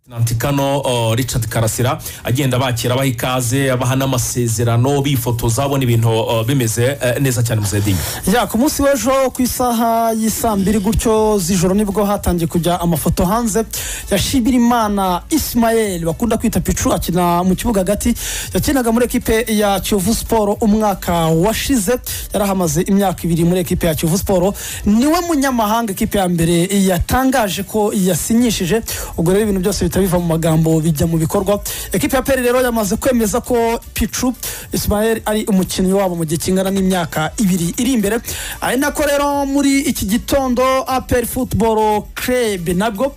Nantikano Richard Karasira agenda bakira bahikaze abaha n'amasezerano bifotoza abona ibintu bimeze neza cyane muzedinga. Ya ku munsi w'ejo ku isaha y'isambiri gutyo z'ijoro nibwo hatangiye kujya amafoto hanze ya Shibirimana Ismael bakunda kwita Pichu akina mu kibuga hagati yakinaga muri equipe ya Kiyovu Sport umwaka washize yarahamaze imyaka 2 muri equipe ya Kiyovu Sport niwe munyamahanga equipe ya mbere yatangaje ko yasinyishije ubwo rero ibintu byose biva mu magambo bijya mu bikorwa. Equipe ya PL rero yamaze kwemeza ko Pichu Ismael ari umukinnyi wabo mu gihe kingana n'imyaka 2 iri imbere. Ari nako rero muri iki gitondo APR Football Club nabwo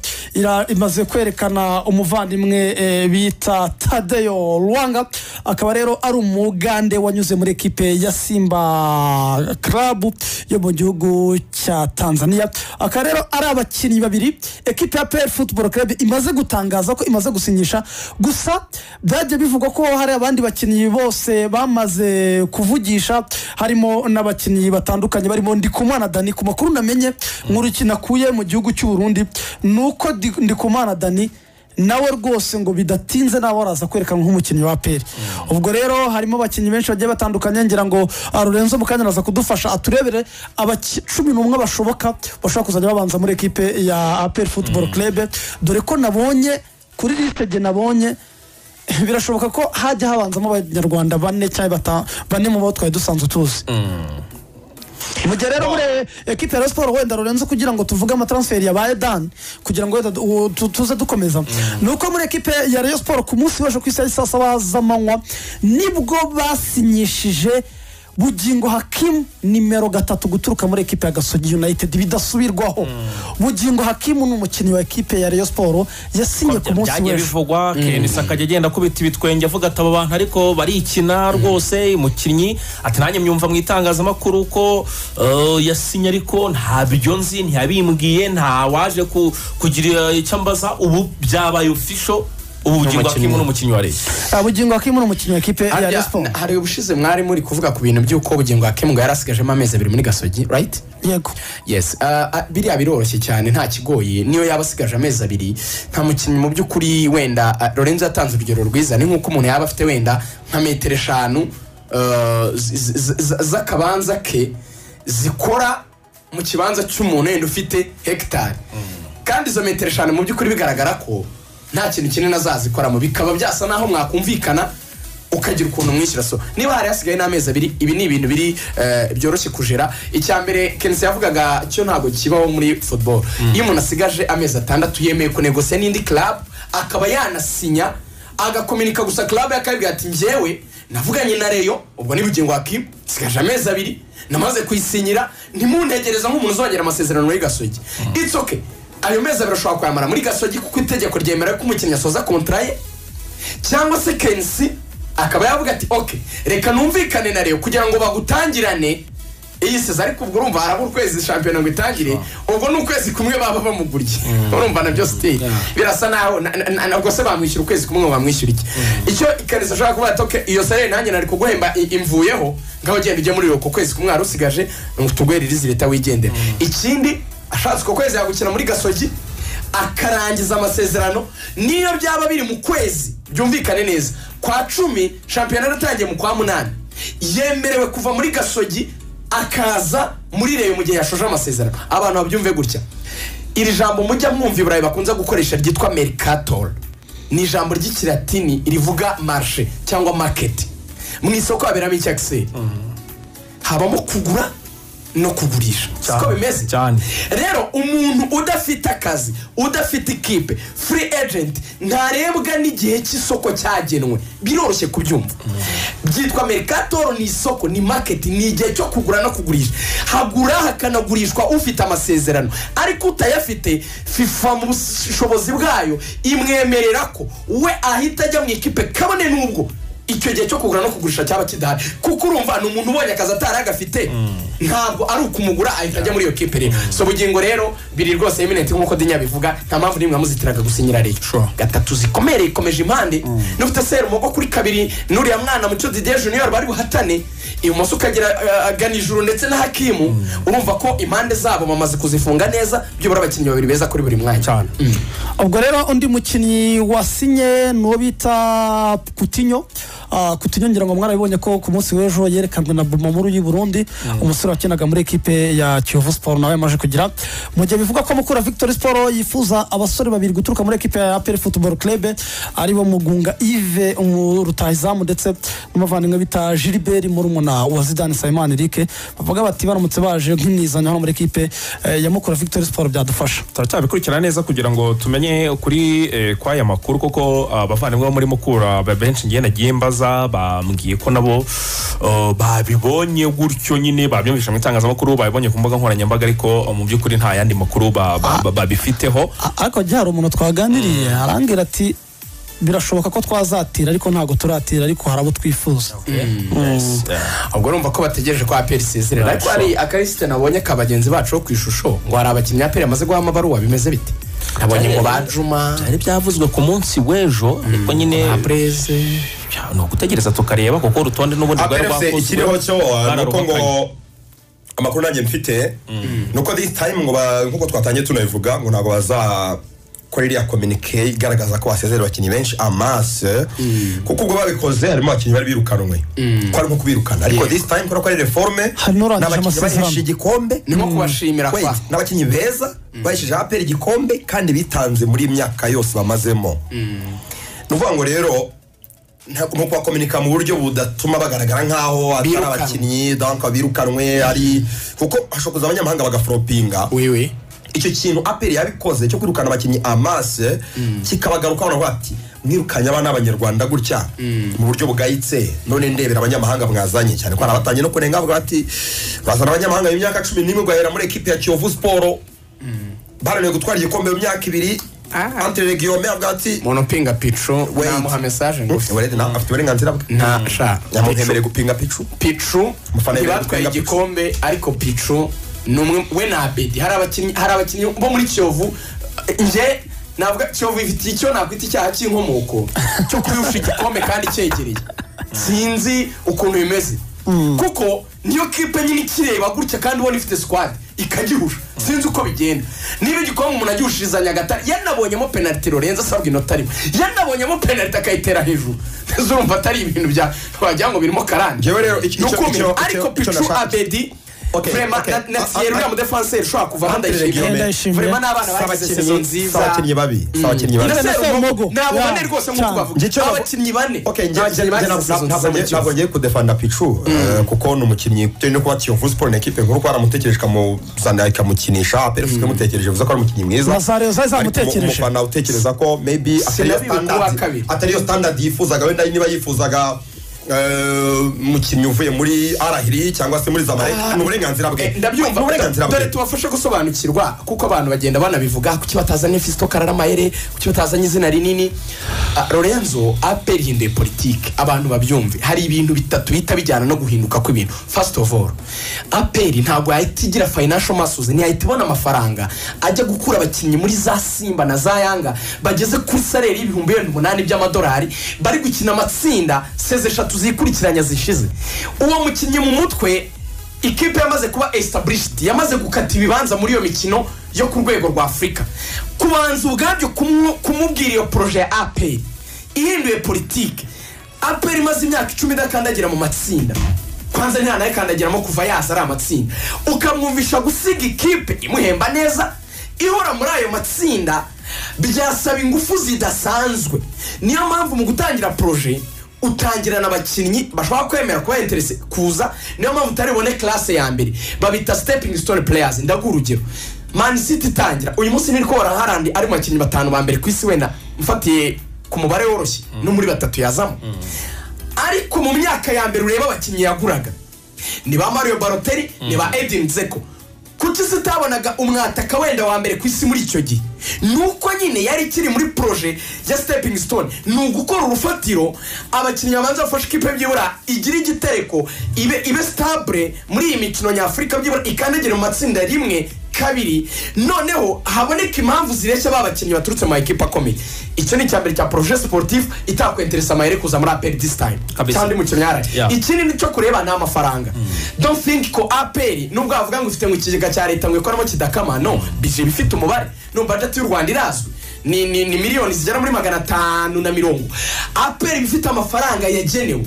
imaze kwerekana umuvandimwe bita Tadeo Luanga akaba rero ari umugande wanyuze muri equipe ya Simba Club yo mu gihugu cya Tanzania. Akaba rero ari abakinnyi babiri equipe ya APR Football Club imaze gutangaza ko imaze gusinyisha gusa byaje bivugwa ko hari abandi bakinnyi bose bamaze kuvugisha harimo n'abakinnyi batandukanye barimo Ndikumana Dani ku makuru namenye nk'urukina kuye mu gihugu cy'u Burundi nuko Ndikumana Dani nawe rwose ngo bidatinze nawe araza kwerekana nk'umukinnyi wa APR. Ubwo rero harimo abakinnyi benshi bagiye batandukanye ngira ngo Lorenzo Mukanya naza kudufasha aturebere aba 11 bashoboka bashaka kuzajya babanza muri equipe ya APR Football Club dore ko nabonye kuri liste je nabonye birashoboka ko hajya habanzamo abanyarwanda 4 cyangwa 5 bane mu bo twari dusanzwe tuzi. Mujye rero muri equipe ya Sport wenda Lorenzo kugira ngo tuvuge ama transfer yabaye Dan kugira ngo tuze dukomeza nuko muri equipe ya Rayon Sport ku munsi w'ejo ku isaha sasa z'amanywa nibwo basinyishije Bugingo Hakim nimero 3 guturuka muri equipe ya Gasogi United bidasubirwaho. Bugingo Hakim n'umukinnyi wa equipe ya Rayon Sport yasinye ku munsi w'ejo bivugwa Kenisa akagenda kubita ibitwenge avuga ati aba bantu ariko barikina rwose umukinnyi ati nanjye myumva mu itangazamakuru ko yasinye ariko nta byo nzi ntiyabimbwiye nta waje kugira icyambaza ubu byabaye official Bugingo Hakim n'umukinnyi wa Rayon. Bugingo Hakim n'umukinnyi wa equipe ya Rayon Sport. Hari ubushize mwari muri kuvuga ku bintu by'uko Bugingo Hakim ngo yarasigajemo amezi 2 muri Gasogi, right? Yego. Yes. Biriya biroroshye cyane nta kigoye niyo yabasigaje amezi 2 nta mukinnyi mu by'ukuri wenda Lorenzo yatanze urugero rwiza ni nkuko umuntu yaba afite wenda nka metero 5 z'akabanza ke zikora mu kibanza cy'umuntu wenda ufite hectare. Kandi izo metero 5 mu by'ukuri bigaragara ko nta kintu kinini azazikora mu bikaba byasa naho mwakumvikana ukagira ukuntu mwishyira so niba hari hasigaye n'amezi 2 ibi ni ibintu biri byoroshye kujera. Icyambere Kenisi yavugaga cyo ntago kibaho muri football iyo umuntu asigaje amezi 6 yemeye ko negosia n'indi club akaba yanasinya agakomunika gusa club yakabwira ati njyewe navuganye na Rayon ubwo ni Bugingo Hakim sigaje amezi 2 namaze kuyisinyira ntimuntegereza nk'umuntu uzongera amasezerano muri Gasogi. It's okay. Ayo meza birashobora kwamara muri Gasogi kuko itegeko ryemera ko umukinnyi asoza contrat ye cyangwa se Kensi akaba yavuga ati okay reka numvikane na Rayon kugira ngo bagutangirane iyi seza ariko ubwo urumva harabo ukwezi champion ngo itangire ubwo n'ukwezi kumwe baba bamugurye urumva na byo still birasa naho nabwo se bamwishyura ukwezi kumwe ngo bamwishyura iki icyo Kensi ashaka kuba ati okay iyo sare nanjye nari kuguhemba imvuyeho ngaho genda ujye muri iyo kwezi kumwe arusigaje tugweririze leta wigendera. Ikindi ashatse ko kwezi yagukina muri Gasogi akarangiza amasezerano niyo byaba biri mu kwezi byumvikane neza kwa 10 championnat yatangiye mu kwa 8 yemerewe kuva muri Gasogi akaza muri Rayon mu gihe yashoje amasezerano. Abantu babyumve gutya iri jambo mujya mwumva Ibrayi bakunza gukoresha ryitwa mercator ni ijambo ry'ikilatini rivuga marché cyangwa market. Mu isoko haberamo icyakse habamo kugura no kugurisha siko bimeze cyane. Rero umuntu udafite akazi udafite equipe free agent ntarebwa n'igihe cy'isoko cyagenwe biroroshye kubyumva. Byitwa mercator ni isoko ni market ni igihe cyo kugura no kugurisha hagura hakanagurishwa ufite amasezerano ariko utayafite FIFA mu bushobozi bwayo imwemerera ko we ahita ajya mu equipe kabone nubwo icyo gihe cyo kugura no kugurisha cyaba kidahari kuko urumva ni umuntu ubonye akazi atari agafite ntabwo ari ukumugura ahita ajya muri iyo kipe rero so bugingo rero biri rwose eminenti nk'uko Dinya bivuga nta mpamvu nimwe amuzitiraga gusinyira rero gatatu zikomere ikomeje impande n'ufite Serumogo kuri kabiri n'uriya mwana Mucyo Didier Junior bari buhatane ibumoso ukagira Ganijuru ndetse na Hakimu urumva ko impande zabo bamaze kuzifunga neza byobora abakinnyi babiri beza kuri buri mwanya cyane ubwo rero undi mukinnyi wasinye n'uwo bita Coutinho ngira ngo mwarabibonye ko ku munsi w'ejo yerekanwe na Bumamuru y'u Burundi umusore wakinaga muri ekipe ya Kiyovu Sport nawe yamaje kugira mu gihe bivuga ko mukura Victory Sport yifuza abasore babiri guturuka muri ekipe ya APR Football Club aribo Mugunga Yves Rutahizamu ndetse n'umuvandimwe bita Gilbert Murumuna wa Zidane Simon Eric bavuga bati baramutse baje nk'imizanya hano muri ekipe ya mukura Victory Sport byadufasha turacyabikurikirana neza kugira ngo tumenye kuri kwaya makuru koko abavandimwe bo muri mukura benshi ngiye nagiye mbaza bambwiye ko nabo babibonye gutyo nyine babyumvisha mu itangazamakuru babibonye ku mbuga nkoranyambaga ariko mu by'ukuri nta yandi makuru babifiteho ariko hari umuntu twaganiriye arangira ati birashoboka ko twazatira ariko ntago turatira ariko harabo twifuza ubwo urumva ko bategereje ko APR isezerera ariko hari akarisite nabonye kabagenzi bacu bo ku ishusho ngo hari abakinnyi APR yamaze guha amabaruwa bimeze bite nabonye ngo bajuma byari byavuzwe ku munsi w'ejo ariko nyine Abreze no gutegereza tukareba kuko urutonde n'ubundi rwari rwafuzwe ikiriho cyo nuko ngo amakuru nanjye mfite nuko this time ngo nkuko twatangiye tunabivuga ngo ntago bazakora iriya communique igaragaza ko basezerera abakinnyi benshi amase kuko ubwo babikoze harimo abakinnyi bari birukanwe ko ari nko kubirukana ariko this time ko ari reforme n'abakinnyi bahesheje igikombe ni nko kubashimira kwa n'abakinnyi beza bahesheje APR igikombe kandi bitanze muri imyaka yose bamazemo nuvuga ngo rero nuko bakomunika mu buryo budatuma bagaragara nkaho atari abakinnyi donc birukanwe ari kuko hashoboza abanyamahanga bagafropinga icyo kintu APR yabikoze cyo kwirukana abakinnyi amase kikabagaruka bano bati mwirukanya abana b'abanyarwanda gutya mu buryo bugayitse none ndebera abanyamahanga mwazanye cyane ko arabatanye no kurenga avuga ati bazana abanyamahanga y'imyaka 11 gahera muri equipe ya Kiyovu Sport barane gutwara igikombe mu myaka 2 Antere Guillaume agati monopinga Pichu namuha message ngo urede na afite uburenganzira bwe nta sha yamuhemere gupinga Pichu mufana batwaye igikombe ariko Pichu numwe we na Abedi hari abakinnyi bo muri Kiyovu nje navuga Kiyovu ifite icyo nakwita icyaha cy'inkomoko cyo kuyusha igikombe kandi cyegereye sinzi ukuntu bimeze kuko niyo kipe nyine kireba gutya kandi ubona ifite squad ikagihusha sinzi uko bigenda niba igikombe umuntu agihushiriza Nyagatare yanabonyemo penalty Lorenzo asabwa inota rimwe yanabonyemo penalty akayitera hejuru urumva atari ibintu bya wagira ngo birimo karanje ariko Pichu Abedi vraiment Natsier uriya mudefenseur ushobora kuva handa ishimye vraiment n'abana bagize saison nziza abakinnyi babi nabone rwose nk'uko bavuga abakinnyi bane ntabwo ngiye kudefanda Pichu kuko ni umukinnyi no kuba Kiyovu Sport equipe nkuru ko aramutekereje kamuzana ikamukinisha APR ufite mutekereje uvuze ko ari umukinnyi mwiza Masario zamutekereje umufana utekereza ko maybe atariyo standard yifuzaga wenda niba yifuzaga umukinnyi uvuye muri Arahiri cyangwa se muri Zamalek n'uburenganzira bwe ndabyumva dore tubafashe gusobanukirwa kuko abantu bagenda banabivuga kuki batazanye Fiston Kararamayere kuki batazanye izina rinini Lorenzo APR hinduye politique abantu babyumve hari ibintu bitatu bita bijyana no guhinduka kw'ibintu first of all APR ntabwo yahitigira financial muscles ni yahitibona amafaranga ajya gukura abakinnyi muri za Simba na za Yanga bageze kuri salary y'ibihumbi 8 by'amadolari bari gukina amatsinda seze eshatu zikurikiranya zishize uwo mukinnyi mu mutwe ikipe yamaze kuba established yamaze gukata ibibanza muri iyo mikino yo ku rwego rwa Afrika kubanza ubwabyo kumubwira iyo projet ya APR ihinduye politique APR imaze imyaka 10 idakandagira mu matsinda kwanza nta naye kandagiramo kuva yaza ari amatsinda ukamwumvisha gusiga ikipe imuhemba neza ihora muri ayo matsinda byasaba ingufu zidasanzwe niyo mpamvu mu gutangira projet utangirana abakinnyi bashobora kwemera kuba interesse kuza niyo mpamvu utaribone classe ya mbere babita stepping stone players ndaguha urugero Man City tangira uyu munsi niko Harandi ari mu bakinnyi batanu ba mbere ku isi wenda mfatiye ku mubare woroshye no muri batatu yazamo ariko mu myaka ya mbere ureba abakinnyi yaguraga ni ba Mario Balotelli ni ba Edin Dzeko kuki sitabonaga umwataka wenda wa mbere ku isi muri icyo gihe nuko nyine yari ikiri muri proje ya stepping stone ni ugukora urufatiro abakinnyi babanza bafashe ikipe byibura igira igitereko ibe stable muri iyi mikino nyafurika byibura ikandagire mu matsinda rimwe kabiri noneho haboneka impamvu zireshya babakinnyi baturutse mu ekipa akomeye. Icyo ni icyambere cya projet sportif itakwenteresa amayere kuza muri APR this time cyangwa mu kimyara. Ikindi ni cyo kureba na amafaranga. Don't think ko APR nubwo avuga ngo ufite mu kigega cya leta ngo ikoramo kidakama no bije bifite umubare no budget y'u Rwanda irazwi ni miliyoni zigera muri 540. APR bifite amafaranga yagenewe.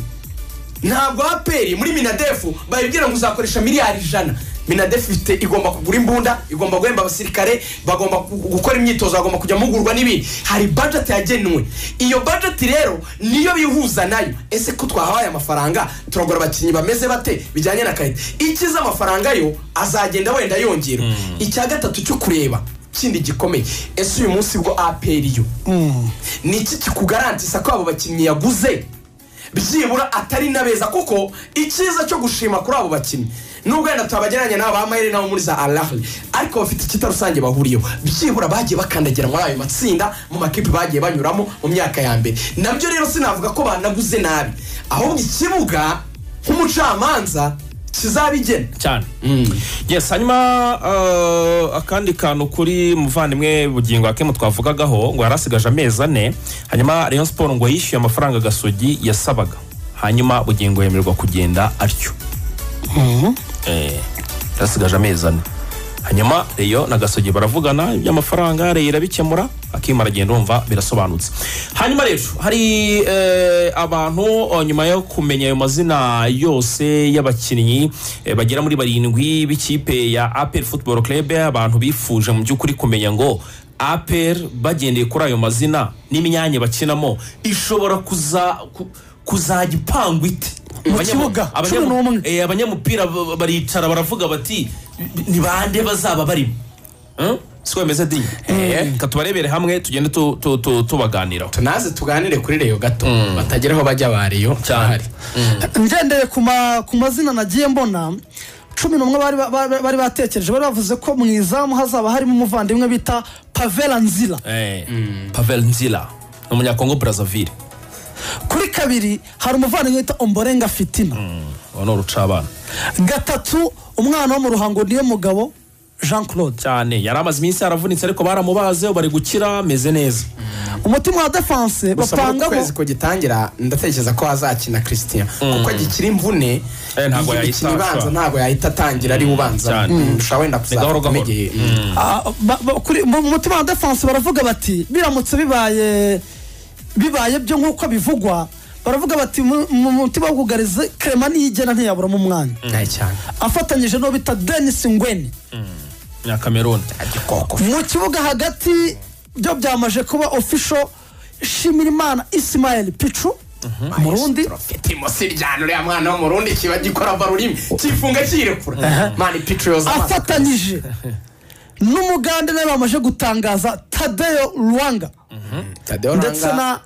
Ntabwo APR muri Minadefu bayibwira ngo uzakoresha miliyari 100. Minadefu ifite igomba kugura imbunda, igomba guhemba abasirikare, bagomba gukora imyitozo, bagomba kujya mugurwa n'ibindi. Hari budget yagenwe. Iyo budget rero niyo bihuza nayo. Ese ko twahaye amafaranga turagura abakinnyi bameze bate bijyanye na karite. Ikiza amafaranga yo azagenda wenda yongera. Icya gatatu cyo kureba kindi gikomeye. Ese uyu munsi bwo APR yo ni iki kikugarantisa ko abo bakinnyi yaguze byibura atari nabeza kuko ikiza cyo gushima kuri abo bakinnyi nubwo yenda twabageranya nabo bamayire nabo muri za Al-Ahli ariko bafite ikitarusange bahuriyeho byibura bagiye bakandagira muri ayo matsinda mu makipe bagiye banyuramo mu myaka ya mbere. Nabyo rero sinavuga ko banaguze nabi ahubwo ikibuga nk'umucamanza kizabigena cyane. Yes, hanyuma akandi kantu kuri muvandimwe Bugingo akemu twavugagaho ngo yarasigaje amezi 4 hanyuma Rayon Sport ngo yishyuye amafaranga Gasogi yasabaga hanyuma Bugingo yemererwa kugenda atyo. Yarasigaje amezi 4 hanyuma Rayon na Gasogi baravugana iby'amafaranga Rayon irabikemura akimara agenda umva birasobanutse. Hanyuma rero hari abantu nyuma yo kumenya ayo mazina yose y'abakinnyi bagera muri 7 b'ikipe ya APR Football Club abantu bifuje mu by'ukuri kumenya ngo APR bagendeye kuri ayo mazina n'imyanya bakinamo ishobora kuzajya ipangwa ite mu kibuga. Abanyamupira baricara baravuga bati ni bande bazaba barimo siko bimeze dinye. Katubarebere hamwe tugende tubaganira tunaze tuganire kuri Rayon gato batageraho bajya bariyo cyahari. Ngendeye ku mazina nagiye mbona 11 bari batekereje bari bavuze ko mu izamu hazaba harimo umuvandimwe bita Pavel Nzila. Pavel Nzila umunyakongo Brazzaville. Kuri kabiri hari umuvandimwe bita Omborenga Fitina ono rucabana. Gatatu umwana wo mu Ruhango niyo mugabo Jean Claude cyane yaramaze iminsi yaravunitse ariko baramubaze bari gukira meze neza. Umutima wa defense bapanga kwezi ko gitangira ndatekereza ko azakina Christian kuko agikira imvune ntabwo yahita atangira ari ubanza ushawenda kuzakomeye. Kuri umutima wa defense baravuga bati biramutse bibaye byo nkuko bivugwa baravuga bati mu mutima wo kugariza Clement niyigena ntiyabura mu mwanya cyane afatanyije no bita Denis Ngweni ya Cameroon. Mu kibuga hagati byo byamaje kuba official Shimirimana Ismael Pichu Murundi Timo Siryano ya mwana wo Murundi kiba gikora barurimi kifunga kirekura mani Pichu yoza afatanyije n'umugande nawe bamaje gutangaza Tadeo Luanga ndetse na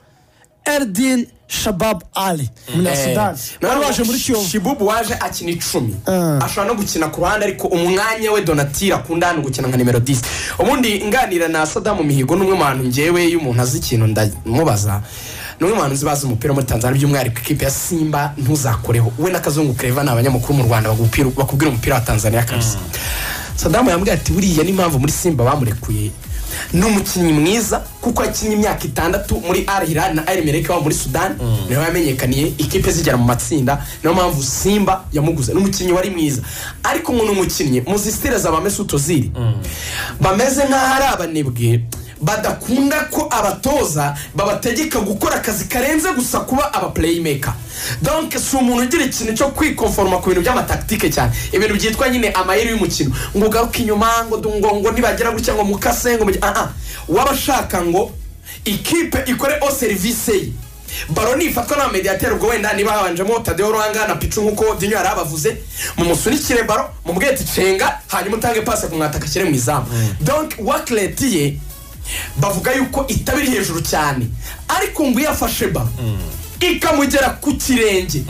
Erdin Shabab Ali muri Sudan. Waje muri Kiyovu Shibubu waje akina 10 ashobora no gukina ku ruhande ariko umwanya we Donatira akunda no gukina nka numero 10. Ubundi nganira na Saddam Mihigo n'umwe muntu ngewe y'umuntu azi ikintu ndamubaza n'umwe muntu zibaza umupira muri Tanzania by'umwihariko ikipe ya Simba ntuzakoreho we n'akazungu Clever n'abanyamakuru mu Rwanda bakubwira umupira wa Tanzania kabisa. Saddam yambwiye ati buriya n'impamvu muri Simba bamurekuye n'umukinnyi mwiza kuko yakinnye imyaka 6 muri Al Hilal na Al Merreikh wa muri Sudan niho yamenyekaniye ikipe zigera mu matsinda niyo mpamvu Simba yamuguze n'umukinnyi wari mwiza ariko ngo n'umukinnyi muzistire za Mesut Ozil bameze nk'aho ari abanebwe badakunda ko abatoza babategeka gukora akazi karenze gusa kuba aba playmaker. Donc si umuntu ugira ikintu cyo kwikonforma ku bintu by'amataktike cyane ibintu byitwa nyine amayeri y'umukino ngo garuka inyuma ngo nibagera gutya ngo mukase ngo wabashaka ngo ikipe ikore au service Baroni ifatwa na mediateur ubwo wenda niba habanjemo Tadeo Ruanga na Pichu nkuko Dinyo yarabavuze mu musunikire baro mu mbwete cenga hanyuma utange passe ku mwataka kire mu izamu. Donc wakletiye bavuga yuko itabiri hejuru cyane ariko ngo yafashe ba ikamugera ku kirenge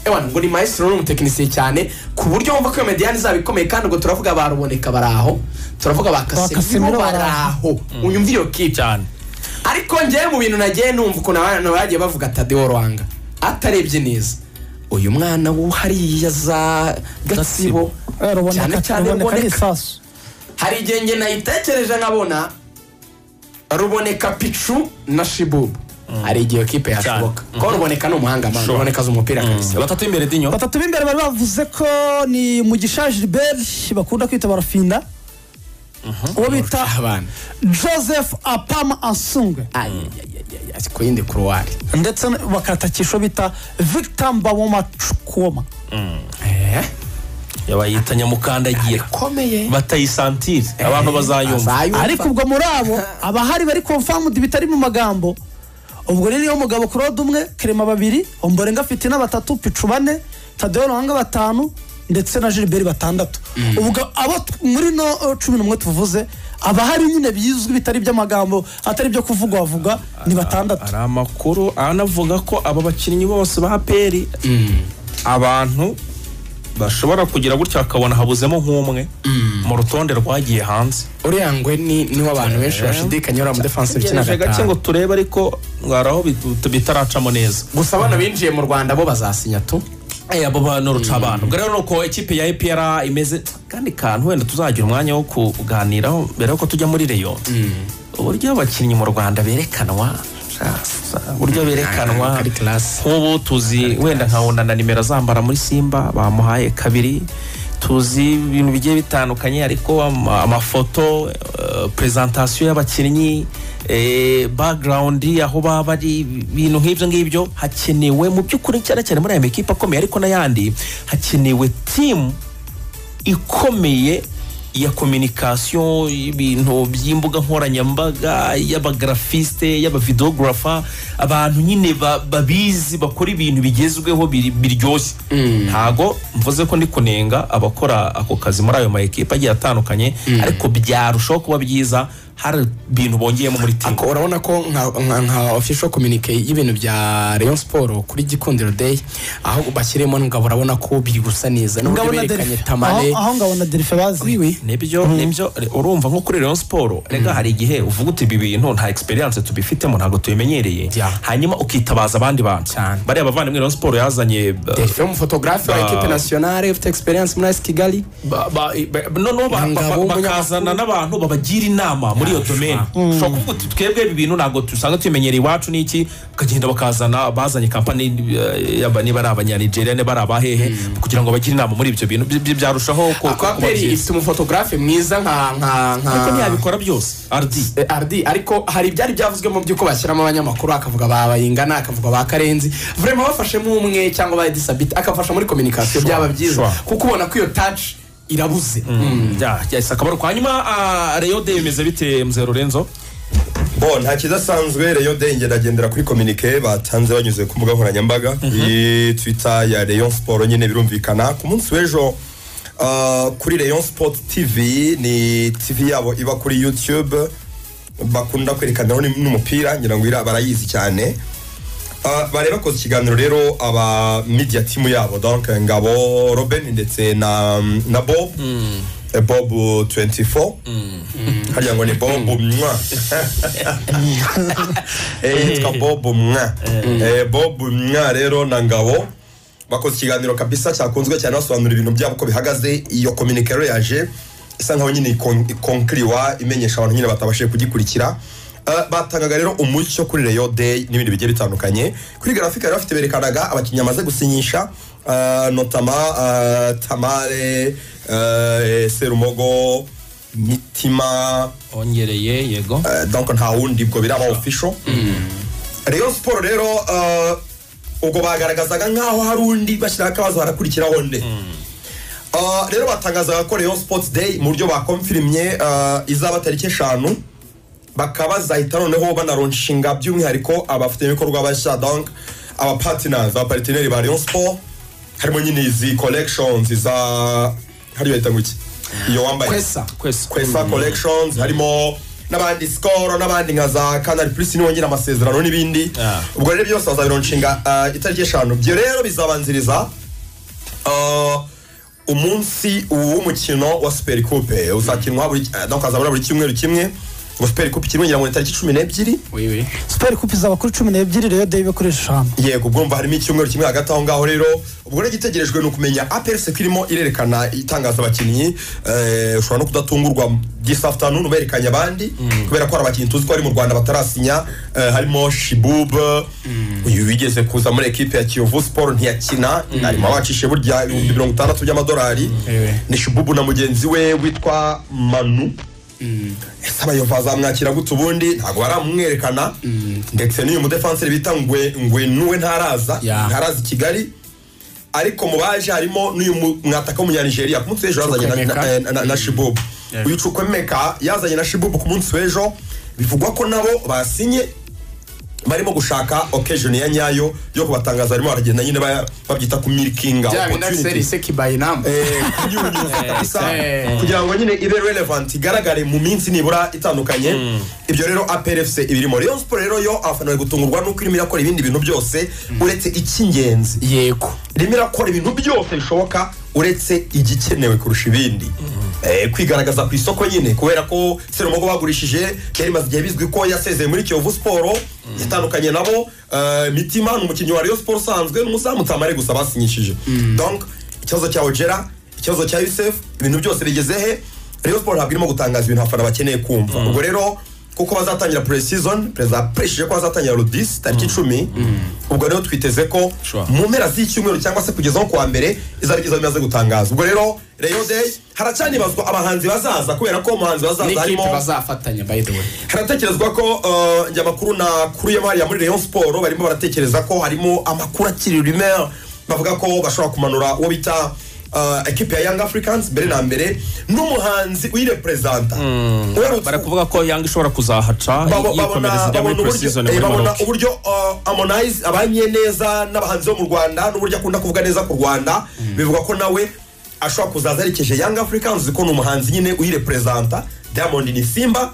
ewana ngo ni maestro n'umutekinisiye cyane ku buryo wumva ko iyo Mediane izaba ikomeye kandi ngo turavuga baruboneka baraho turavuga bakasemiro baraho unyumva iyo kipe cyane ariko njyewe mu bintu nagiye numva ukuntu abantu bagiye bavuga Tadeo Rwanga atarebye neza uyu mwana hariya za Gatsibo cyane cyane ruboneka hari igihe njye nayitekereje nkabona ruboneka Pichu na Shibubu hari igihe kipe yashoboka ko ruboneka n'umuhanga man ruboneka z'umupira kabisa batatu imbere dinyo batatu b'imbere bari bavuze ko ni Mugisha Gilbert bakunda kwita barafinda uwo bita Joseph Apama Asungwe asiko yinde kuruwari ndetse bakatakisho bita Victor Mbawoma Chukoma yabayita nyamukandagiye komeye batayisantire abantu bazayumva ariko ubwo muri abo abahari bari confirmed bitari mu magambo ubwo rero iyo mugabo Claude umwe Krema babiri Omborenga afite na batatu Pichu bane Tadeo Rwanga batanu ndetse na Gilbert batandatu ubwo abo muri no 11 tuvuze abahari nyine bizwi bitari by'amagambo atari byo kuvugwa ni batandatu ari amakuru anavuga ko aba bakinnyi bose ba APR abantu bashobora kugira gutya akabona habuzemo nk'umwe mu rutonde rwagiye hanze uriya ngwe ni w'abantu benshi bashidikanya uri mu defense bikinaga gake ngo turebe ariko ngaraho bitaracamo neza gusa abana binjiye mu Rwanda bo bazasinya tu abo bantu ruca abantu ubwo rero nuko ekipe ya APR imeze kandi kantu wenda tuzagira umwanya wo kuganiraho mbere yuko tujya muri Rayon uburyo abakinnyi mu Rwanda berekanwa buryo berekanwa nk'ubu tuzi wenda nkabona na nimero zambara muri Simba bamuhaye kabiri tuzi ibintu bigiye bitandukanye ariko amafoto presentation y'abakinnyi background aho baba ari ibintu nk'ibyo hakenewe mu by'ukuri cyane muri aya ekipa akomeye ariko n'ayandi hakenewe team ikomeye ya communication ibintu by'imbuga nkoranyambaga y'abagraphiste y'abavideographer abantu nyine babizi bakora ibintu bigezweho biryoshye ntago mvuze ko ndi kunenga abakora ako kazi muri ayo ma ekipa agiye atandukanye ariko byarushaho kuba byiza hari ibintu bongeyemo muri team ako urabona ko nka official communique y'ibintu bya Rayon Sport kuri Gikundiro Day aho bashyiremo ngabo urabona ko biri gusa neza n'ubwo berekanye Tamale aho ngabona Derife bazi nibyo urumva nko kuri Rayon Sport rega hari igihe uvuga uti ibi bintu nta experience tubifitemo ntago tubimenyereye hanyuma ukitabaza abandi bantu bari abavandimwe Rayon Sport yazanye Derife mu photographe wa equipe nationale ufite experience muri Kigali bakazana n'abantu babagira inama muri iyo domaine ushobora kuvuga uti twebwe ibi bintu ntabwo dusanga tumenyereye iwacu n'iki ukagenda bazanye kampani niba ari abanyanigeria niba ari abahehe kugira ngo bagire inama muri ibyo bintu byarushaho kuba ifite umufotographe mwiza ariko ntiyabikora byose Ardi ariko hari ibyari byavuzwe mu by'uko bashyiramo abanyamakuru akavuga babayingana akavuga ba Karenzi vraiment bafashemo umwe cyangwa ba Disabit akafasha muri communication byaba byiza kuko ubona ko iyo touch irabuze akabaro kwa nyuma Rayon Day imeze bite mzee Lorenzo nta kidasanzwe Rayon Day ngendera kuri communique batanze banyuze ku mbuga nkoranyambaga kuri Twitter ya Rayon Sport nyine birumvikana ku munsi w'ejo kuri Rayon Sport TV ni TV yabo iba kuri YouTube bakunda kwerekanaho n'umupira ngira ngo barayizi cyane bari bakoze ikiganiro rero aba media team yabo donc Ngabo Robin ndetse na Bob Bob 24 hariya ngo ni Bob mwa yitwa Bob mwa Bob mwa rero na Ngabo bakoze ikiganiro kabisa cyakunzwe cyane basobanura ibintu byabo ko bihagaze iyo communication yaje isa nkaho nyine conclure imenyesha abantu nyine batabashije kugikurikira batangaga rero umucyo kuri Rayon Day n'ibindi bigiye bitandukanye kuri graphic rero bafite berekanaga abakinnyi amaze gusinyisha notama Tamale Serumogo Mitima ongereye yego donc nta wundi bwo biraba official Rayon Sport rero ubwo bagaragazaga nkaho hari undi bashyira akabazo harakurikiraho nde rero batangazaga ko Rayon Sports Day mu buryo bakonfirmye izaba tariki 5 bakaba zahita noneho banaronshinga by'umwihariko abafite ibikorwa bashya donc aba partners abaparteneri ba Rayon Sport harimo nyine izi collections za hari yita nguki iyo wambaye Kwesa collections harimo n'abandi Skol n'abandi nka za Canal Plus niwongera amasezerano n'ibindi ubwo rero byose bazabironshinga itariki 5 byo rero bizabanziriza umunsi w'umukino wa Super Coupe uzakinwa donc azabura buri cyumweru kimwe ngo Super Coupe kirongera mu tariki 12 oui Super Coupe izaba kuri 12 rero Dave koresha yego ubwo mva harimo icyumweru kimwe hagati aho ngaho rero ubwo rero gitegerejwe no kumenya APR kirimo irerekana itangaza abakinnyi ushobora no kudatungurwa this afternoon berekanye abandi kubera ko ari abakinnyi tuzi ko ari mu Rwanda batarasinya harimo Shibub uyu wigeze kuza muri equipe ya Kiyovu Sport ntiyakina harimo abacishe burya 60 by'amadolari ni Shibub na mugenzi we witwa Manu Esaba yovaza mwakira gute ubundi ntago baramwerekana ndetse n'uyu mu defenseur bita ngwe nuwe ntaraza Kigali ariko mubaje harimo n'uyu mwataka mu Nigeria ku munsi w'ejo yazanye na Shibub uyu Chukwemeka yazanye na Shibub ku munsi w'ejo bivugwa ko nabo basinye barimo gushaka occasion ya nyayo yo kubatangaza harimo baragenda nyine babyita ku milkinga kugira ngo nyine ibe relevant igaragare mu minsi nibura itandukanye ibyo rero APRFC ibirimo Rayon Sport rero yo afana gutungurwa nuko irimo irakora ibindi bintu byose uretse icy'ingenzi yego irimo irakora ibintu byose bishoboka uretse igikenewe kurusha ibindi kwigaragaza ku isoko nyine kubera ko Serumogo bagurishije keri maze igihe bizwi ko yasezeye muri Kiyovu Sport yatandukanye nabo Mitima n'umukinnyi wa Rayon Sport sanzwe n'umuzamu Tamare gusa basinyishije donc ikibazo cya Ojera ikibazo cya Yusef ibintu byose bigezehe Rayon Sport ntabwo irimo gutangaza ibintu afana bakeneye kumva ubwo rero kuko bazatangira pre-season perezida preshije ko bazatangira Rodis tariki 10 ubwo rero twiteze ko mu mpera z'icyumweru cyangwa se kugeza nko kwa mbere izabigeza bimaze gutangaza ubwo rero Rayon Day haracani bazwa abahanzi bazaza kubera ko umuhanzi bazaza harimo bazafatanya by the way haratekerezwa ko njya makuru na kuri ya Maria muri Rayon Sport barimo baratekereza ko harimo amakuru akiri rumeur bavuga ko bashobora kumanura uwo bita equipe ya Young Africans mbere na mbere n'umuhanzi uyirepresenta barakuvuga ko Young ishobora kuzahaca yikomereza ijya muri pre-season babona uburyo Harmonize abanye neza n'abahanzi bo mu Rwanda n'uburyo akunda kuvuga neza ku Rwanda bivuga ko nawe ashobora kuzaza arekeje Young Africans ko n'umuhanzi nyine uyirepresenta Diamond ni Simba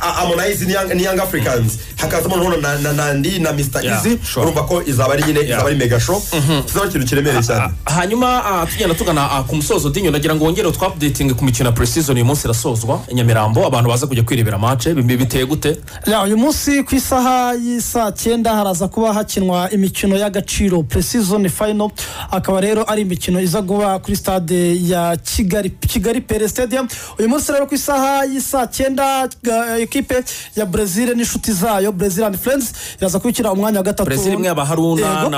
Harmonize ni Young Africans hakazamo nono na Nandi na Mr Easy urumva ko izaba ari nyine izaba ari mega show kizaba kintu kiremereye cyane hanyuma tugenda tugana ku musozo dinyo nagira ngo wongere utwa updating ku mikino pre-season uyu munsi irasozwa Nyamirambo abantu baza kujya kwirebera match biteye gute uyu munsi ku isaha y'isa 9 haraza kuba hakinwa imikino y'agaciro pre-season final akaba rero ari imikino iza guba kuri stade ya Kigali Pele Stadium uyu munsi rero ku isaha y'isa 9 equipe ya Brazil n'inshuti zayo Brazil and Friends iraza kwikira umwanya wa gatatu Brazil imwe abaharuna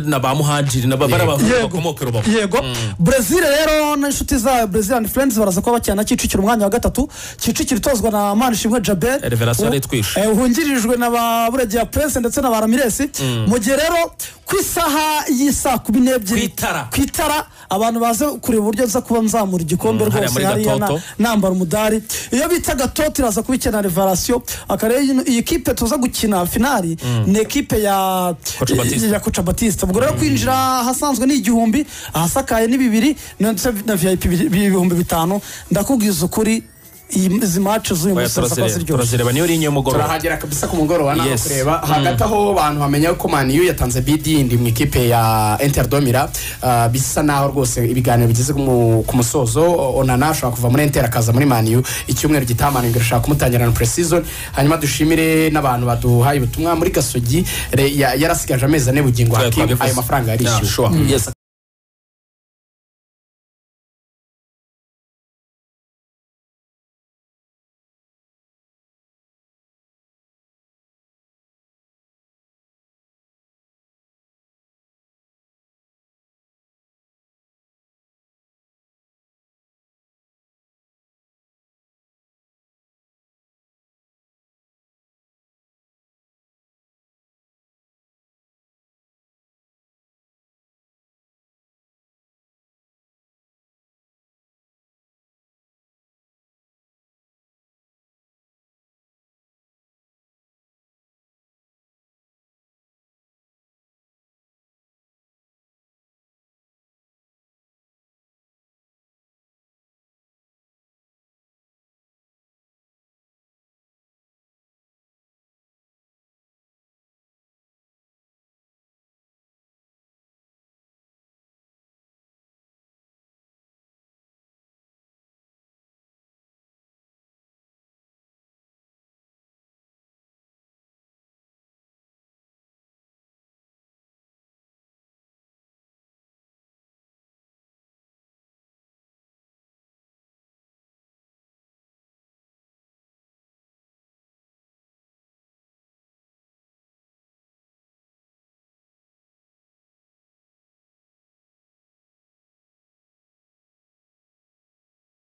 na ba muhajiri na babara bakomoka Rubavu yego Brazil rero n'inshuti zayo Brazil and Friends baraza kuba bakina Kicukiro umwanya wa gatatu Kicukiro itozwa na Manishimwe Jabel revelation itwishe uhungirijwe na ba Buregeya Prince ndetse na ba Ramirez mu gihe rero ku isaha y'isa 12 kwitara abantu baze kureba uburyo za kuba nzamura igikombe rwose hari nambara umudari iyo bita Gatoti iraza kubikena Revelation akare iyi equipe tuza gukina finali ni equipe ya Coach Batista ubwo rero kwinjira hasanzwe ni 1000 ahasakaye ni 2 na VIP 5,000 ndakubwiza ukuri izi match z'uyu munsi turazireba niyo rinyo mugoro turahagera kabisa ku mugoro wana kureba hagati aho abantu bamenya ko Man U yatanze bid indi mu equipe ya Inter Domira bisa naho rwose ibiganiro bigeze ku musozo Onana ashaka kuva muri Inter akaza muri Man U icyumweru gitamana ngirashaka kumutangira na pre-season hanyuma dushimire n'abantu baduhaye ubutumwa muri Gasogi yarasigaje amezi ane bugingo hati ayo mafaranga yarishyuwe